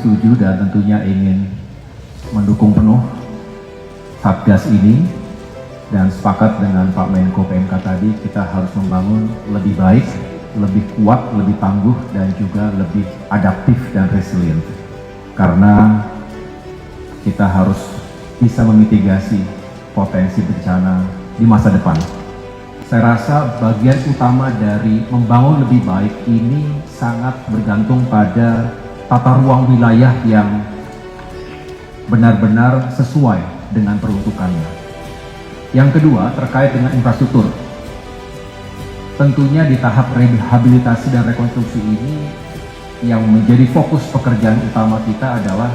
setuju dan tentunya ingin mendukung penuh Satgas ini dan sepakat dengan Pak Menko PMK tadi, kita harus membangun lebih baik, lebih kuat, lebih tangguh, dan juga lebih adaptif dan resilient. Karena kita harus bisa memitigasi potensi bencana di masa depan. Saya rasa bagian utama dari membangun lebih baik ini sangat bergantung pada tata ruang wilayah yang benar-benar sesuai dengan peruntukannya. Yang kedua, terkait dengan infrastruktur. Tentunya di tahap rehabilitasi dan rekonstruksi ini yang menjadi fokus pekerjaan utama kita adalah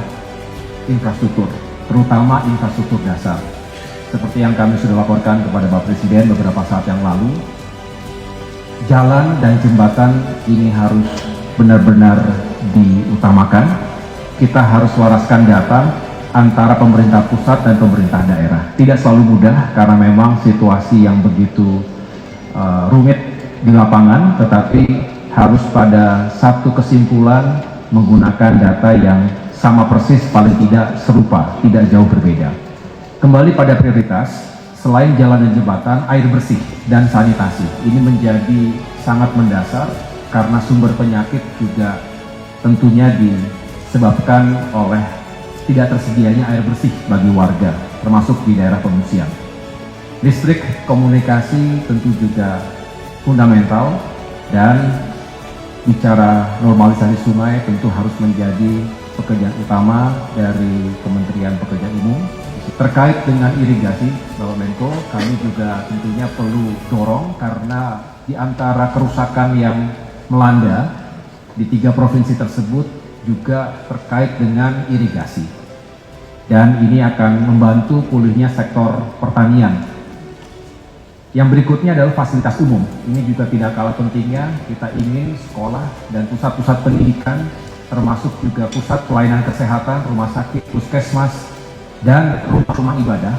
infrastruktur, terutama infrastruktur dasar. Seperti yang kami sudah laporkan kepada Bapak Presiden beberapa saat yang lalu, jalan dan jembatan ini harus benar-benar diutamakan. Kita harus waraskan data antara pemerintah pusat dan pemerintah daerah. Tidak selalu mudah karena memang situasi yang begitu rumit di lapangan, tetapi harus pada satu kesimpulan menggunakan data yang sama persis, paling tidak serupa, tidak jauh berbeda. Kembali pada prioritas, selain jalan dan jembatan, air bersih dan sanitasi ini menjadi sangat mendasar karena sumber penyakit juga tentunya disebabkan oleh tidak tersedianya air bersih bagi warga, termasuk di daerah pengungsian. Listrik, komunikasi tentu juga fundamental, dan bicara normalisasi sungai tentu harus menjadi pekerjaan utama dari Kementerian Pekerjaan Umum. Terkait dengan irigasi, Bapak Menko, kami juga tentunya perlu dorong karena di antara kerusakan yang melanda di 3 provinsi tersebut juga terkait dengan irigasi. Dan ini akan membantu pulihnya sektor pertanian. Yang berikutnya adalah fasilitas umum. Ini juga tidak kalah pentingnya. Kita ingin sekolah dan pusat-pusat pendidikan, termasuk juga pusat pelayanan kesehatan, rumah sakit, puskesmas, dan rumah-rumah ibadah.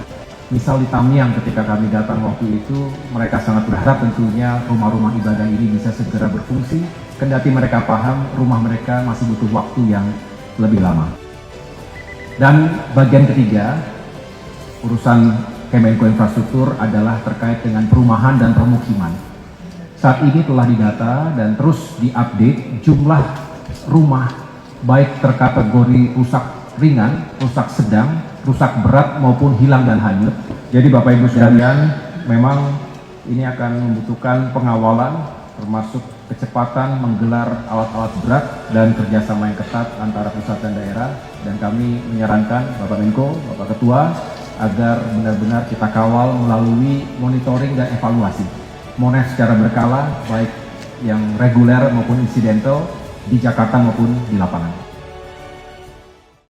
Misal di Tamiang ketika kami datang waktu itu, mereka sangat berharap tentunya rumah-rumah ibadah ini bisa segera berfungsi, kendati mereka paham rumah mereka masih butuh waktu yang lebih lama. Dan bagian ketiga, urusan Kemenko Infrastruktur adalah terkait dengan perumahan dan permukiman. Saat ini telah didata dan terus diupdate jumlah rumah baik terkategori rusak ringan, rusak sedang, rusak berat maupun hilang dan hanyut. Jadi Bapak Ibu sekalian, memang ini akan membutuhkan pengawalan termasuk kecepatan menggelar alat-alat berat dan kerjasama yang ketat antara pusat dan daerah. Dan kami menyarankan Bapak Menko, Bapak Ketua, agar benar-benar kita kawal melalui monitoring dan evaluasi. Mones secara berkala, baik yang reguler maupun insidental di Jakarta maupun di lapangan.